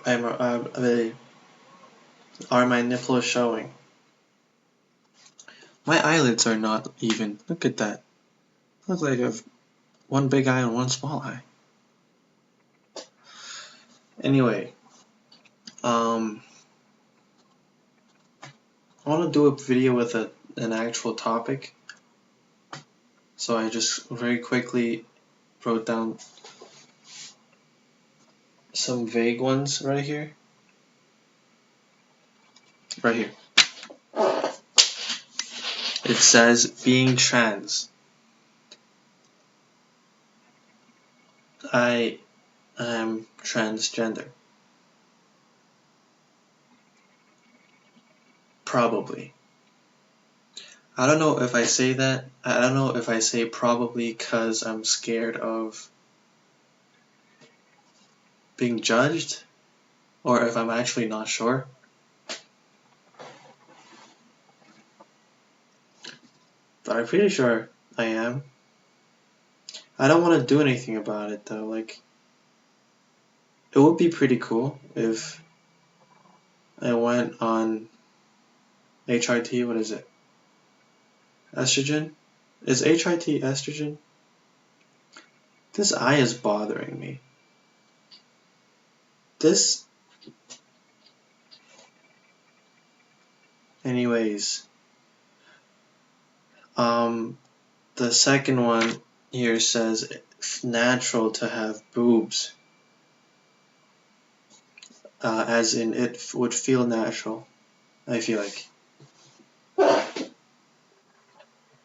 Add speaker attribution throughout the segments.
Speaker 1: Are my nipples showing? My eyelids are not even. Look at that. Looks like I have one big eye and one small eye. Anyway, I want to do a video with an actual topic. So I just very quickly wrote down some vague ones right here. Right here. It says being trans. I am transgender. Probably. I don't know if I say that. I don't know if I say probably because I'm scared of being judged, or if I'm actually not sure. But I'm pretty sure I am. I don't want to do anything about it though. Like, it would be pretty cool if I went on HRT. What is it? Estrogen? Is HRT estrogen? This eye is bothering me. This. Anyways. The second one here says it's natural to have boobs. As in, it would feel natural, I feel like.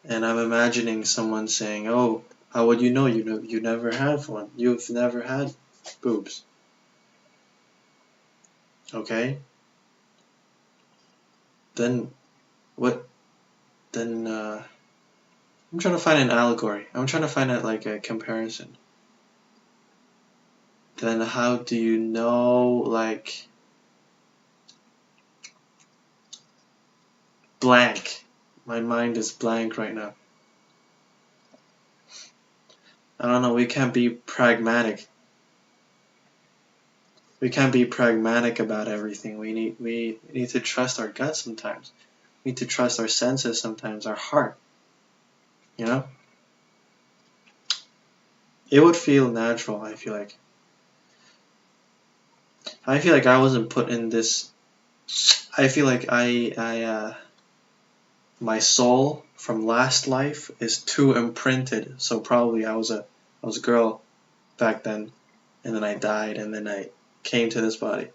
Speaker 1: And I'm imagining someone saying, oh, how would you know? You never had one. You've never had boobs. Okay? Then, what? Then, I'm trying to find an allegory. I'm trying to find like a comparison. Then how do you know, like, blank? My mind is blank right now. I don't know, we can't be pragmatic. We can't be pragmatic about everything. We need to trust our gut sometimes. We need to trust our senses sometimes, our heart. You know? It would feel natural, I feel like. I feel like I wasn't put in this. I feel like my soul from last life is too imprinted. So probably I was a girl back then, and then I died, and then I came to this body.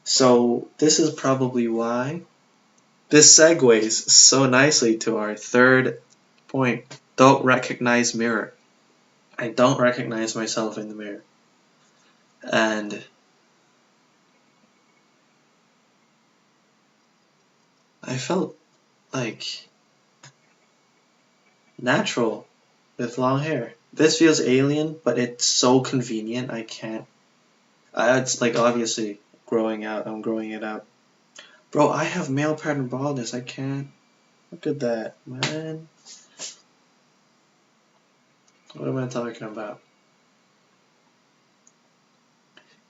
Speaker 1: So this is probably why this segues so nicely to our third point. Don't recognize mirror. I don't recognize myself in the mirror. And I felt like natural with long hair. This feels alien, but it's so convenient. I can't. It's like obviously growing out. I'm growing it out. Bro, I have male pattern baldness. I can't. Look at that, man. What am I talking about?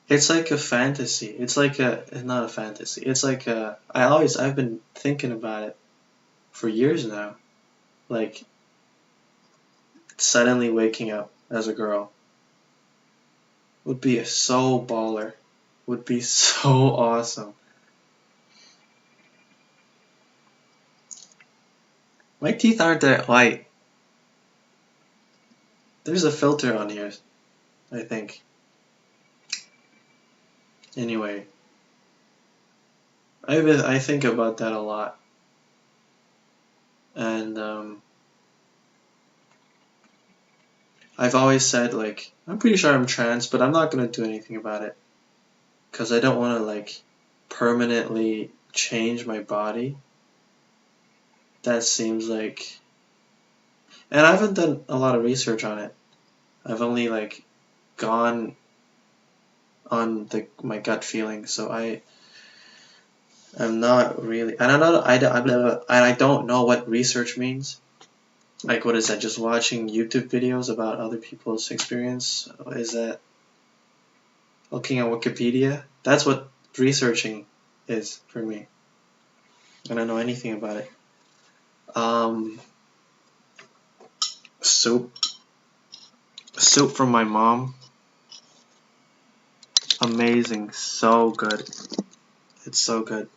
Speaker 1: It's like a fantasy. It's like not a fantasy. It's like I've been thinking about it for years now. Like, suddenly waking up as a girl would be so baller. Would be so awesome. My teeth aren't that white. There's a filter on here, I think. Anyway, I think about that a lot. And I've always said, like, I'm pretty sure I'm trans, but I'm not going to do anything about it. Because I don't want to, like, permanently change my body. That seems like... And I haven't done a lot of research on it. I've only, like, gone on my gut feeling, so I'm not really... And I don't know what research means. Like, what is that, just watching YouTube videos about other people's experience? Is that looking at Wikipedia? That's what researching is for me. I don't know anything about it. Soup. Soup from my mom. Amazing. So good. It's so good.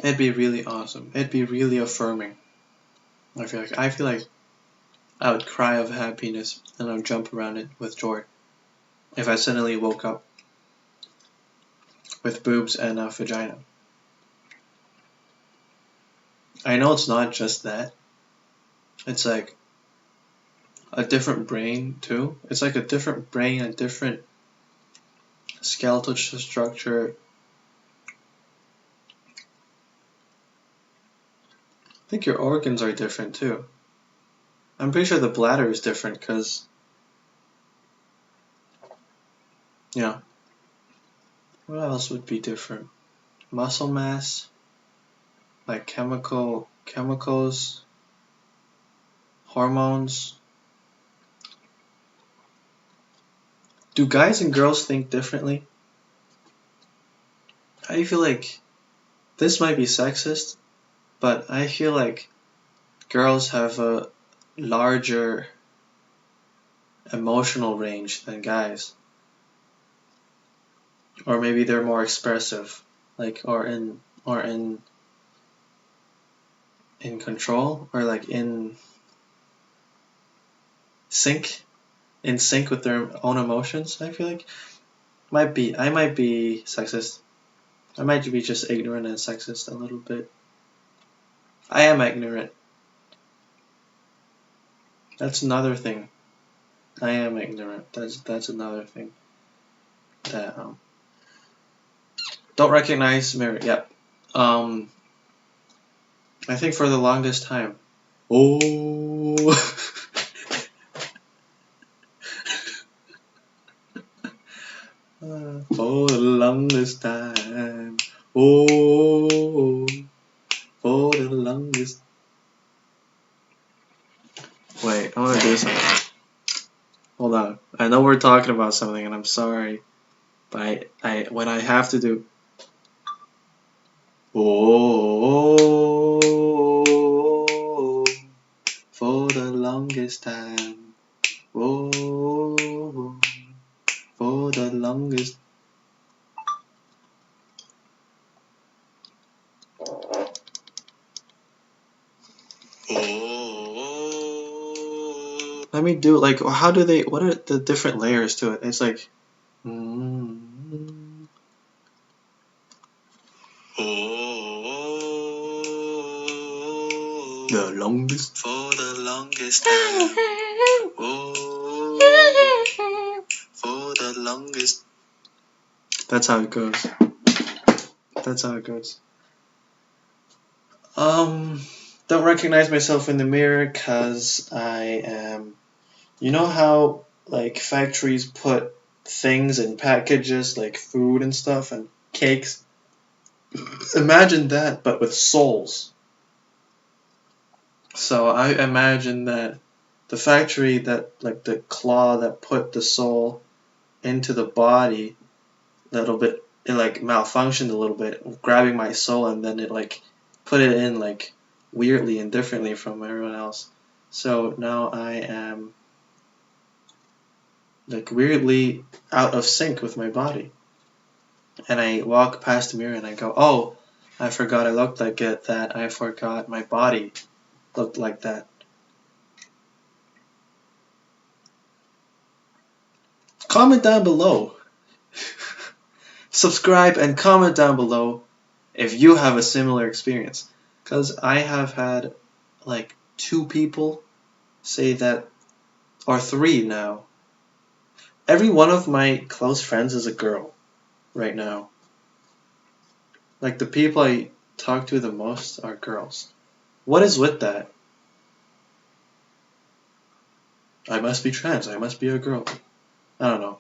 Speaker 1: It'd be really awesome. It'd be really affirming. I feel like I would cry of happiness and I would jump around it with joy if I suddenly woke up with boobs and a vagina. I know it's not just that. It's like a different brain too. It's like a different brain, a different skeletal structure. I think your organs are different too. I'm pretty sure the bladder is different because, yeah. What else would be different? Muscle mass, like chemicals, hormones. Do guys and girls think differently? I feel like this might be sexist, but I feel like girls have a larger emotional range than guys. Or maybe they're more expressive, like or in control, or like in sync with their own emotions. I feel like I might be sexist. I might be just ignorant and sexist a little bit. I am ignorant. That's another thing. I am ignorant. That's another thing. That don't recognize merit. Yep. I think for the longest time. Oh. For the longest time. Oh. For the longest. Wait, I want to do something. Hold on. I know we're talking about something, and I'm sorry, but I when I have to do. Oh, for the longest time. Oh, for the longest. Let me do like how do they? What are the different layers to it? It's like. The longest. For the longest time. Oh, for the longest. That's how it goes. That's how it goes. Don't recognize myself in the mirror because I am. You know how like factories put things in packages like food and stuff and cakes? Imagine that, but with souls. So I imagine that the factory that like the claw that put the soul into the body little bit, it like malfunctioned a little bit, grabbing my soul, and then it like put it in like weirdly and differently from everyone else. So now I am like weirdly out of sync with my body. And I walk past the mirror and I go, oh, I forgot I looked like it, that I forgot my body looked like that. Comment down below. Subscribe and comment down below if you have a similar experience. Because I have had like 2 people say that, or 3 now. Every one of my close friends is a girl right now. Like the people I talk to the most are girls. What is with that? I must be trans. I must be a girl. I don't know.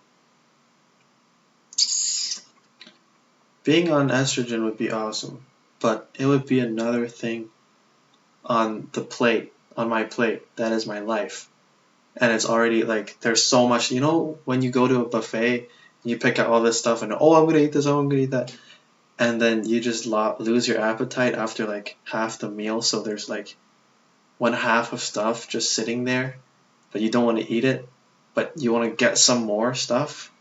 Speaker 1: Being on estrogen would be awesome, but it would be another thing on the plate on my plate. That is my life. And it's already like there's so much, you know, when you go to a buffet, you pick out all this stuff and oh, I'm gonna eat this, oh, I'm gonna eat that, and then you just lose your appetite after like half the meal. So there's like one half of stuff just sitting there, but you don't want to eat it, but you want to get some more stuff.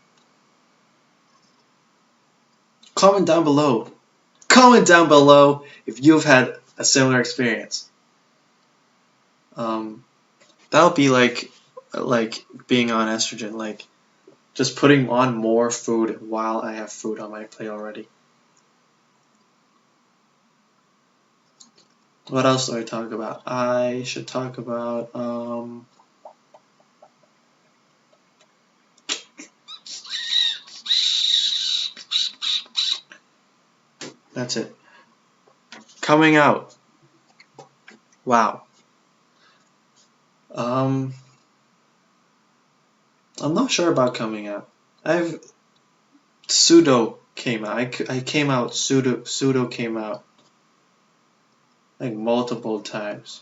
Speaker 1: Comment down below. Comment down below if you've had a similar experience. That'll be like being on estrogen, like just putting on more food while I have food on my plate already. What else do I talk about? I should talk about that's it. Coming out. Wow. I'm not sure about coming out. Pseudo came out. I came out. Pseudo came out like multiple times.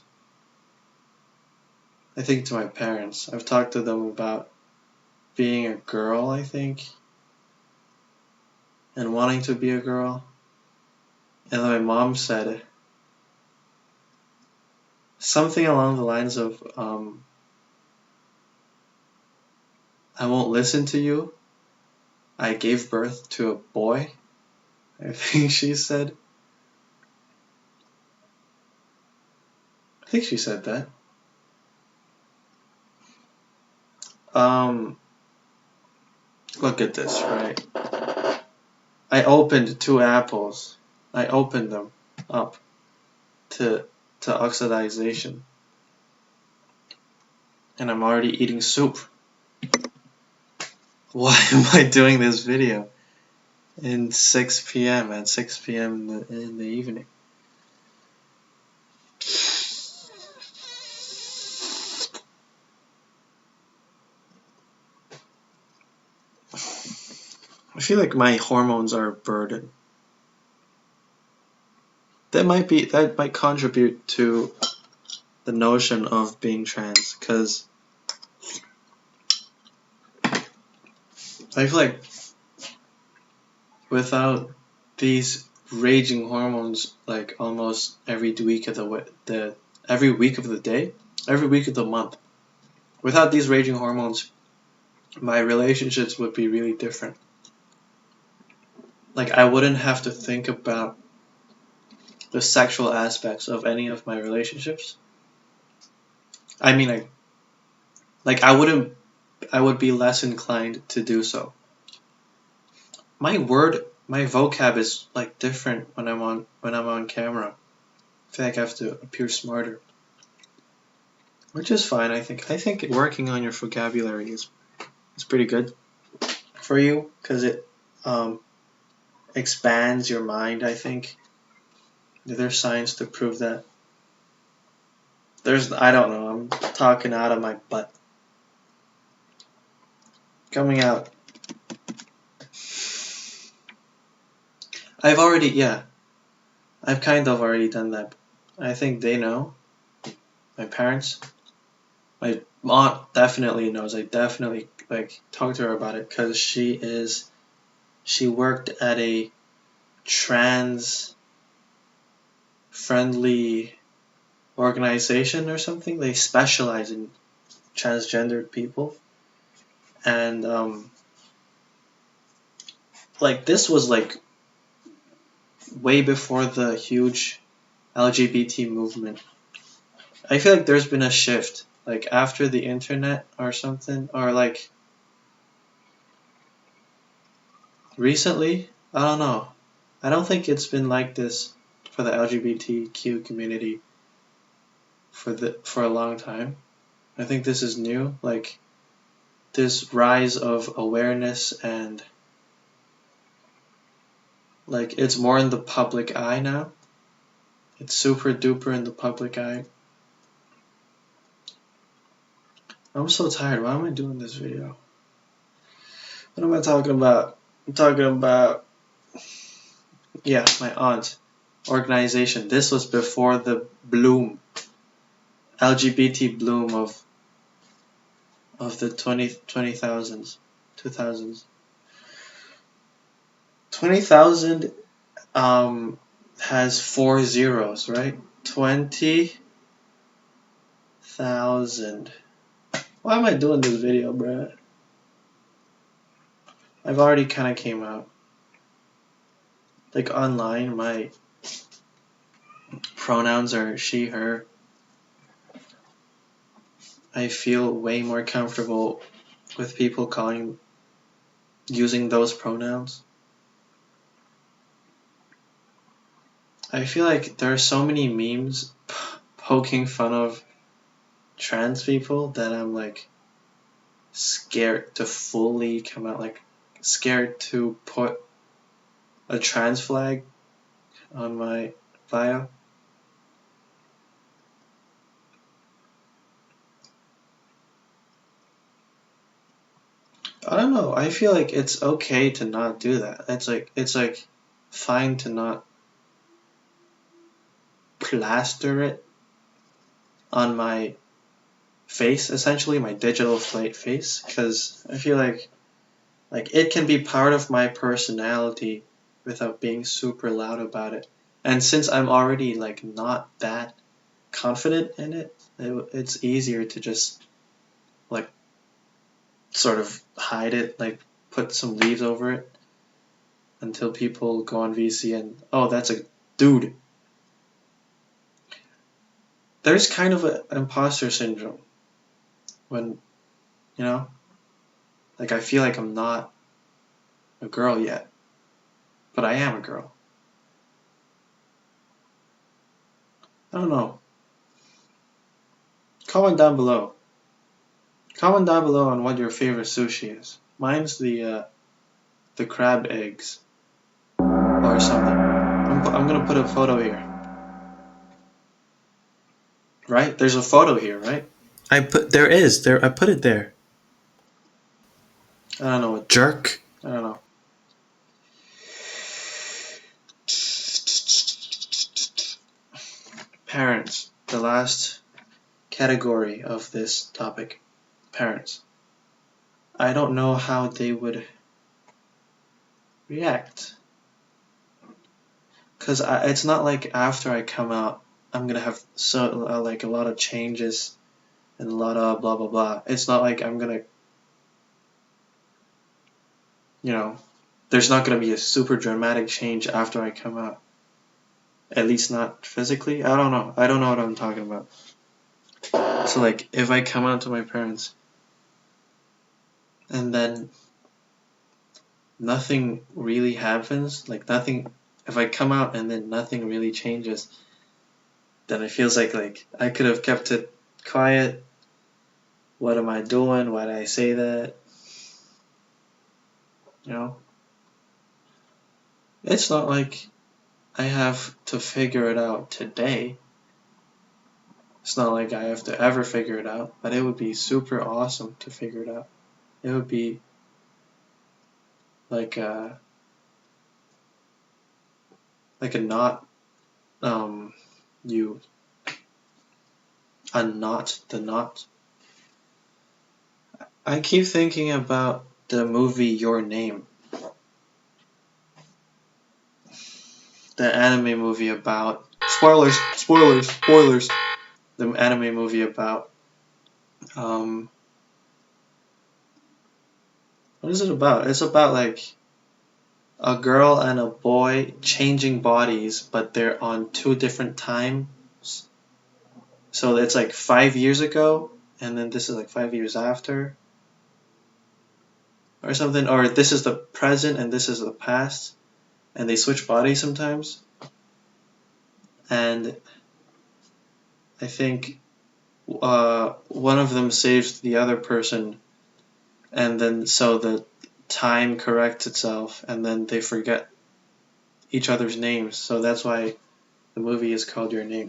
Speaker 1: I think to my parents. I've talked to them about being a girl, I think, and wanting to be a girl. And then my mom said something along the lines of, I won't listen to you. I gave birth to a boy, I think she said. I think she said that. Look at this, right? I opened 2 apples. I opened them up to oxidization. And I'm already eating soup. Why am I doing this video in 6 p.m. at 6 p.m. in the evening? I feel like my hormones are a burden. That might contribute to the notion of being trans, because I feel like without these raging hormones, like almost every week of the every week of the day, every week of the month, without these raging hormones, my relationships would be really different. Like I wouldn't have to think about the sexual aspects of any of my relationships. I mean, I would be less inclined to do so. My vocab is like different when I'm on camera. I feel like I have to appear smarter, which is fine. I think working on your vocabulary is pretty good for you, because it expands your mind. I think there's science to prove that. I don't know. I'm talking out of my butt. Coming out. I've kind of already done that. I think they know. My parents. My aunt definitely knows. I definitely talked to her about it, because she worked at a trans friendly organization or something. They specialize in transgendered people, and this was way before the huge LGBT movement. I feel like there's been a shift, after the internet or something, or recently. I don't know. I don't think it's been like this for the LGBTQ community for a long time. I think this is new, this rise of awareness, and it's more in the public eye now. It's super duper in the public eye. I'm so tired. Why am I doing this video? What am I talking about? I'm talking about, yeah, my aunt organization. This was before the bloom. LGBT bloom of the 20,000s, 2000s. 20,000 has 4 zeros, right? 20,000. Why am I doing this video, bruh? I've already kind of came out. Like online, my pronouns are she, her. I feel way more comfortable with people using those pronouns. I feel like there are so many memes poking fun of trans people that I'm like scared to fully come out, like scared to put a trans flag on my bio. I don't know. I feel like it's okay to not do that. It's like fine to not plaster it on my face, essentially my digital face, because I feel like it can be part of my personality without being super loud about it. And since I'm already like not that confident in it, it's easier to just like sort of hide it, like put some leaves over it until people go on VC and, oh, that's a dude. There's kind of an imposter syndrome when, you know, like I feel like I'm not a girl yet, but I am a girl. I don't know. Comment down below. Comment down below on what your favorite sushi is. Mine's the crab eggs or something. I'm gonna put a photo here. Right? There's a photo here, right? I put it there. I don't know, a jerk. I don't know. Parents, the last category of this topic. Parents. I don't know how they would react. Because it's not like after I come out, I'm gonna have like a lot of changes and a lot of blah blah blah. It's not like I'm gonna, you know, there's not gonna be a super dramatic change after I come out. At least not physically. I don't know. I don't know what I'm talking about. So like, if I come out to my parents and then nothing really happens, like nothing, if I come out and then nothing really changes, then it feels like I could have kept it quiet. What am I doing? Why did I say that? You know? It's not like I have to figure it out today. It's not like I have to ever figure it out, but it would be super awesome to figure it out. It would be like a knot, you unknot the knot. I keep thinking about the movie Your Name. The anime movie about spoilers. The anime movie about what is it about? It's about like a girl and a boy changing bodies, but they're on 2 different times. So it's like 5 years ago, and then this is like 5 years after, or something. Or this is the present and this is the past, and they switch bodies sometimes. And I think one of them saves the other person, and then so the time corrects itself, and then they forget each other's names. So that's why the movie is called Your Name.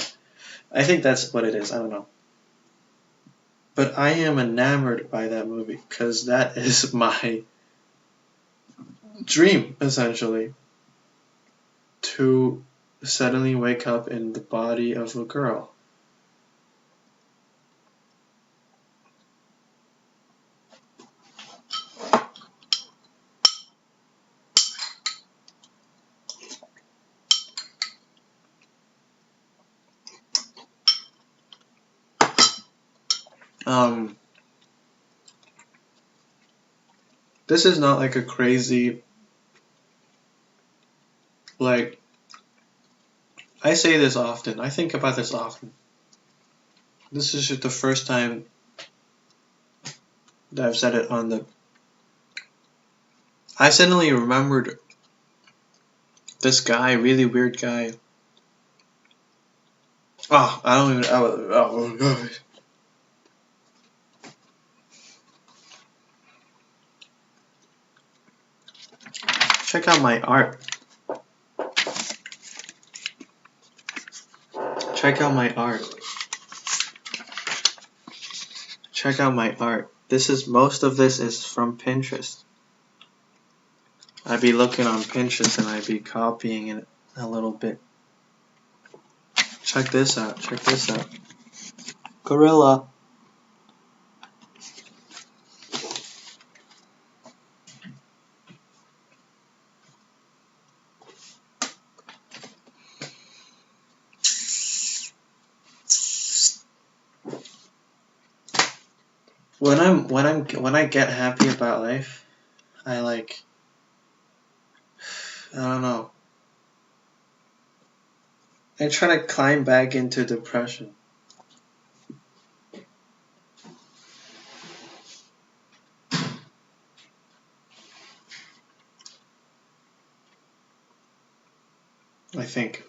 Speaker 1: I think that's what it is. I don't know. But I am enamored by that movie because that is my dream, essentially. To suddenly wake up in the body of a girl. Um, this is not like a crazy, like, I say this often. I think about this often. This is just the first time that I've said it on the. I suddenly remembered this guy, really weird guy. Oh, I don't even. Oh, God. Check out my art. Check out my art. Check out my art. Most of this is from Pinterest. I'd be looking on Pinterest and I'd be copying it a little bit. Check this out. Check this out. Gorilla. When I get happy about life, I don't know. I try to climb back into depression. I think.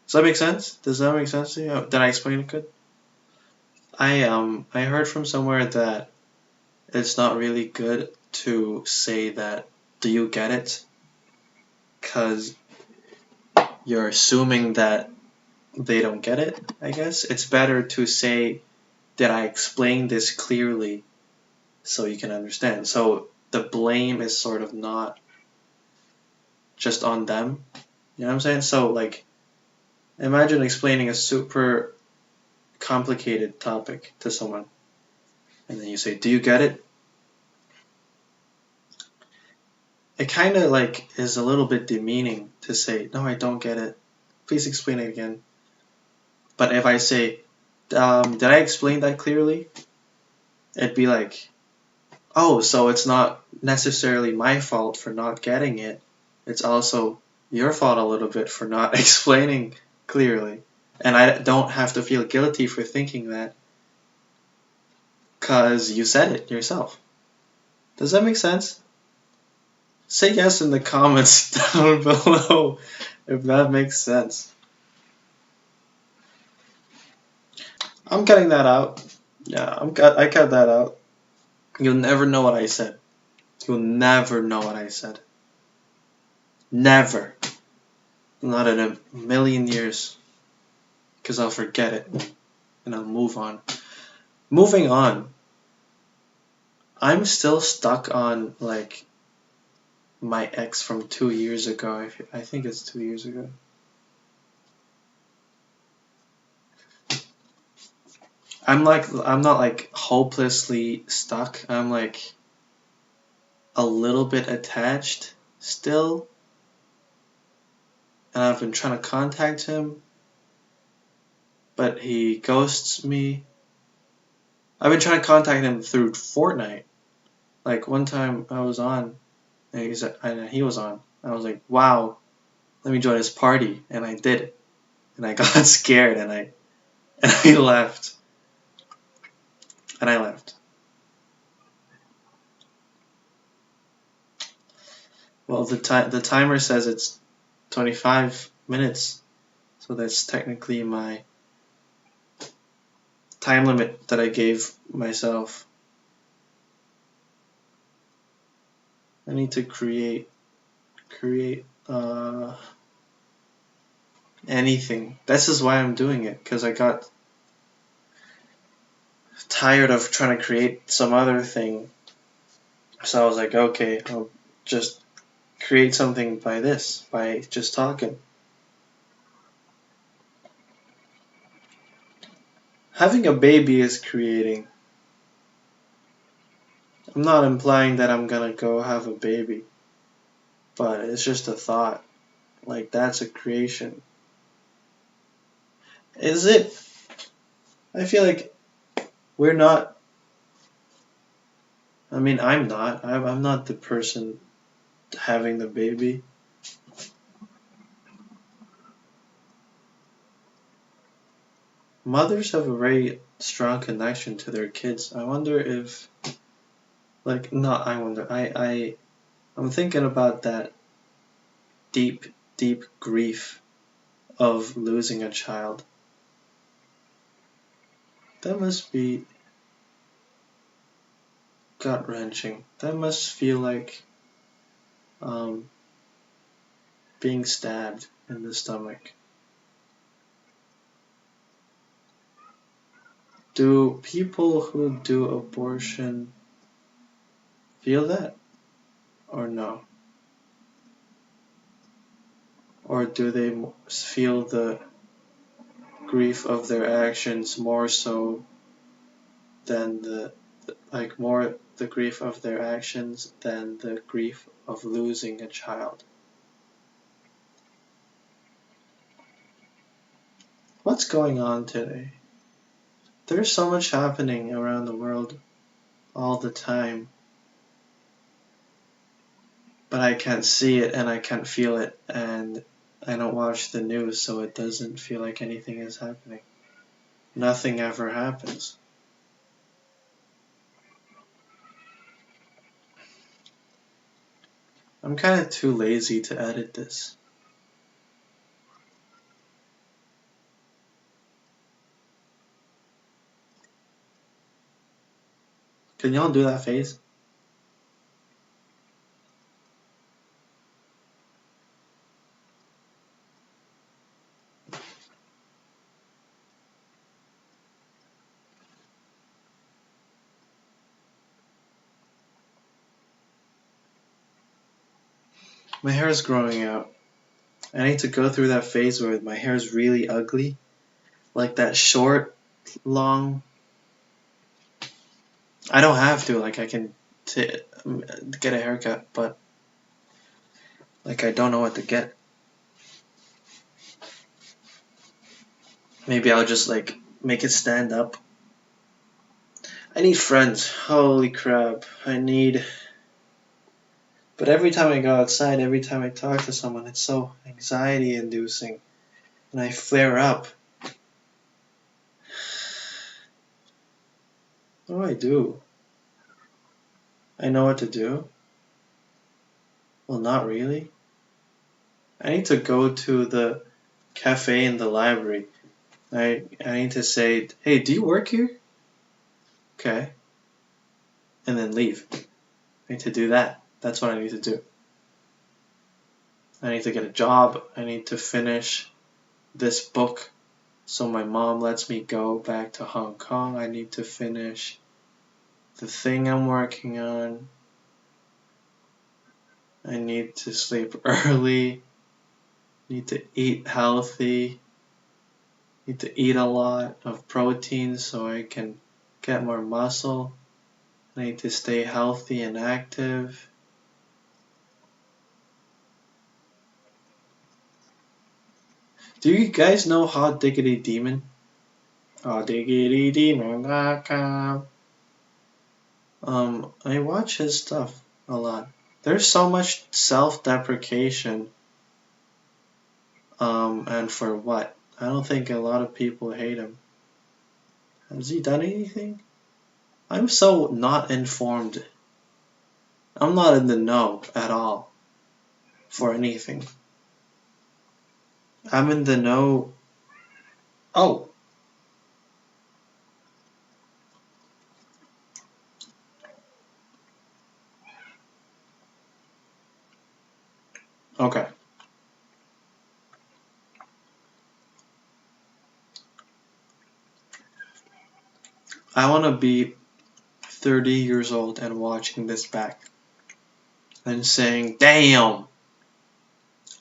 Speaker 1: Does that make sense? Does that make sense to you? Did I explain it good? I heard from somewhere that it's not really good to say that, do you get it? Because you're assuming that they don't get it, I guess. It's better to say, did I explain this clearly so you can understand? So the blame is sort of not just on them. You know what I'm saying? So, like, imagine explaining a super complicated topic to someone, and then you say, do you get it? It kind of like is a little bit demeaning to say, no, I don't get it. Please explain it again. But if I say, did I explain that clearly? It'd be like, oh, so it's not necessarily my fault for not getting it. It's also your fault a little bit for not explaining clearly. And I don't have to feel guilty for thinking that because you said it yourself. Does that make sense? Say yes in the comments down below if that makes sense. I'm cutting that out. Yeah, I cut that out. You'll never know what I said. You'll never know what I said. Never. Not in a million years. Because I'll forget it. And I'll move on. Moving on. I'm still stuck on, like, my ex from 2 years ago. I think it's 2 years ago. I'm not like hopelessly stuck. I'm like a little bit attached still. And I've been trying to contact him, but he ghosts me. I've been trying to contact him through Fortnite. Like one time I was on, and he was on. I was like, wow, let me join his party, and I did it. And I got scared, and I left. And I left. Well, the timer says it's 25 minutes, so that's technically my time limit that I gave myself. I need to create anything. This is why I'm doing it, because I got tired of trying to create some other thing. So I was like, okay, I'll just create something by just talking. Having a baby is creating. I'm not implying that I'm gonna go have a baby, but it's just a thought. Like, that's a creation. Is it? I feel like we're not. I mean, I'm not. I'm not the person having the baby. Mothers have a very strong connection to their kids. I wonder if, like, not I wonder. I'm thinking about that deep, deep grief of losing a child. That must be gut-wrenching. That must feel like um, being stabbed in the stomach. Do people who do abortion feel that, or no? Or do they feel the grief of their actions more so than more the grief of their actions than the grief of losing a child? What's going on today? There's so much happening around the world all the time, but I can't see it and I can't feel it, and I don't watch the news, so it doesn't feel like anything is happening. Nothing ever happens. I'm kind of too lazy to edit this. Can y'all do that face? My hair is growing out. I need to go through that phase where my hair is really ugly. Like that short, long. I don't have to. Like, I can get a haircut, but like, I don't know what to get. Maybe I'll just like make it stand up. I need friends. Holy crap. But every time I go outside, every time I talk to someone, it's so anxiety inducing. And I flare up. What do I do? I know what to do? Well, not really. I need to go to the cafe in the library. I need to say, hey, do you work here? Okay. And then leave. I need to do that. That's what I need to do. I need to get a job. I need to finish this book so my mom lets me go back to Hong Kong. I need to finish the thing I'm working on. I need to sleep early. Need to eat healthy. Need to eat a lot of protein so I can get more muscle. I need to stay healthy and active. Do you guys know Hot Diggity Demon? HotDiggityDemon.com. I watch his stuff a lot. There's so much self-deprecation. And for what? I don't think a lot of people hate him. Has he done anything? I'm so not informed. I'm not in the know at all for anything. I'm in the know. Oh. Okay. I want to be 30 years old and watching this back and saying, damn,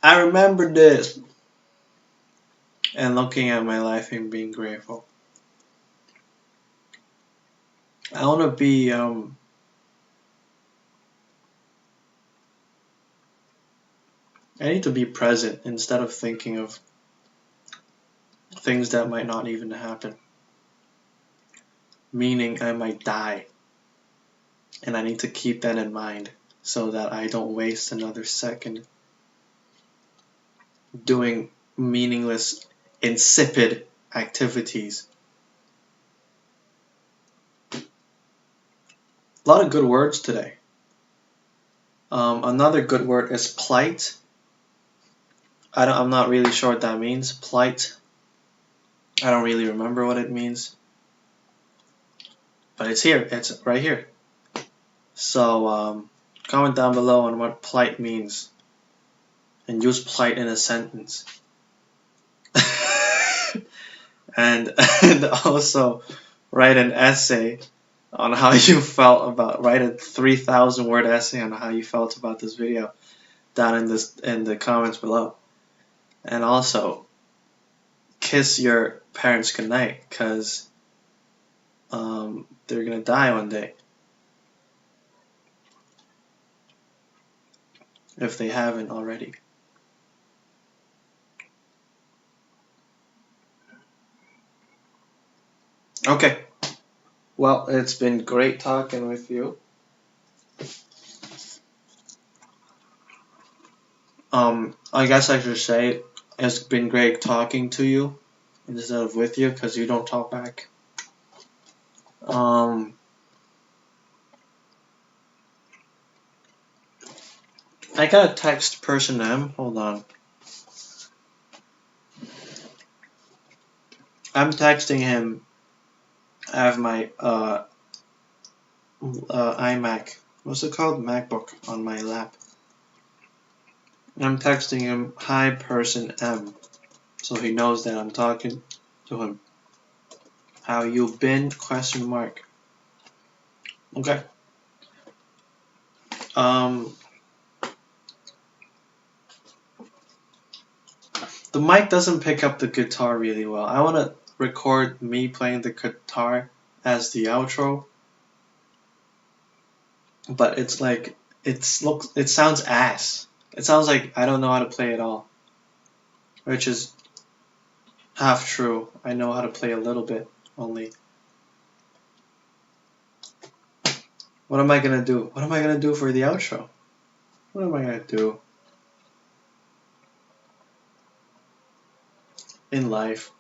Speaker 1: I remember this, and looking at my life and being grateful. I want to be I need to be present instead of thinking of things that might not even happen. Meaning I might die. And I need to keep that in mind so that I don't waste another second doing meaningless, insipid activities. A lot of good words today. Another good word is plight. I'm not really sure what that means. Plight. I don't really remember what it means. But it's here. It's right here. So comment down below on what plight means. And use plight in a sentence. and also write an essay on how you felt about, write a 3,000 word essay on how you felt about this video down in the comments below. And also kiss your parents goodnight, because they're gonna die one day if they haven't already. Okay, well, it's been great talking with you. I guess I should say it's been great talking to you instead of with you, because you don't talk back. I got a text person M. Hold on. I'm texting him. I have my iMac. What's it called? MacBook on my lap. I'm texting him, hi person M, so he knows that I'm talking to him. How you been? Question mark. Okay. The mic doesn't pick up the guitar really well. I want to record me playing the guitar as the outro, but it's like it sounds ass. It sounds like I don't know how to play at all, which is half true. I know how to play a little bit only. What am I gonna do? What am I gonna do for the outro? What am I gonna do in life?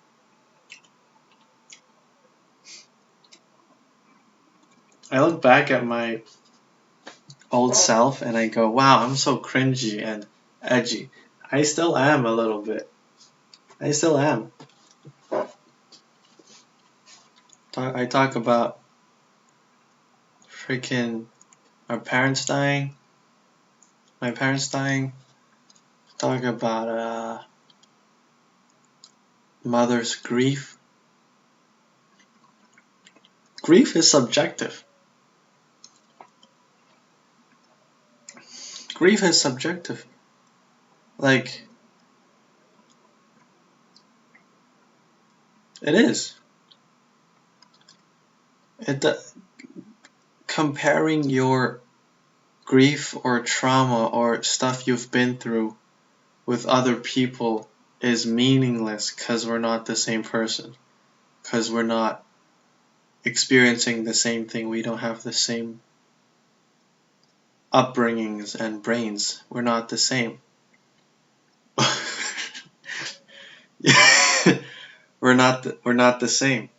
Speaker 1: I look back at my old self and I go, wow, I'm so cringy and edgy. I still am a little bit. I still am. I talk about freaking our parents dying, my parents dying. Talk about mother's grief. Grief is subjective. Grief is subjective. Like, it is. Comparing your grief or trauma or stuff you've been through with other people is meaningless, because we're not the same person. Because we're not experiencing the same thing. We don't have the same upbringings and brains. We're not the same. We're not the same.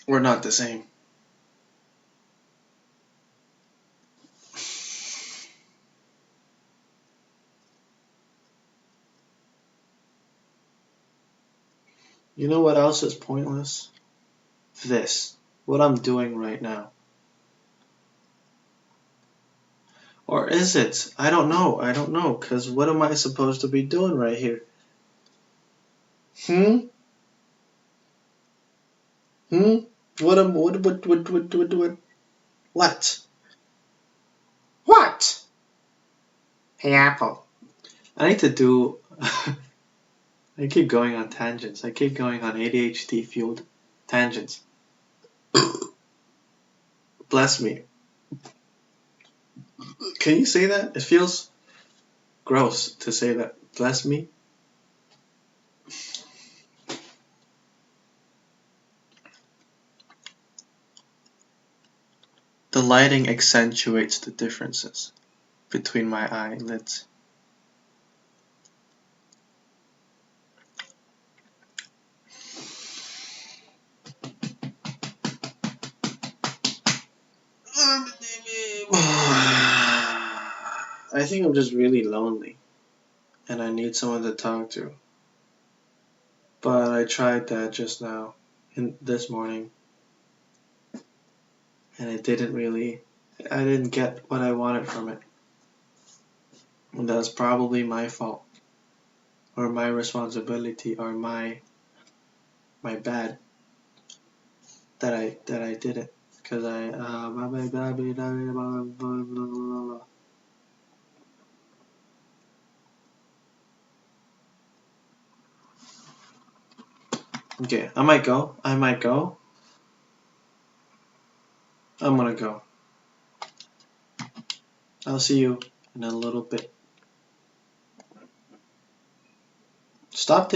Speaker 1: We're not the same. You know what else is pointless? This. What I'm doing right now. Or is it? I don't know, because what am I supposed to be doing right here? What? What? Hey, Apple. I need to do. I keep going on tangents. I keep going on ADHD fueled tangents. Bless me. Can you say that? It feels gross to say that. Bless me. The lighting accentuates the differences between my eyelids. I think I'm just really lonely and I need someone to talk to. But I tried that just now, this morning, and I didn't get what I wanted from it. And that's probably my fault, or my responsibility, or my bad that I did it. Because okay, I might go. I'm gonna go. I'll see you in a little bit. Stop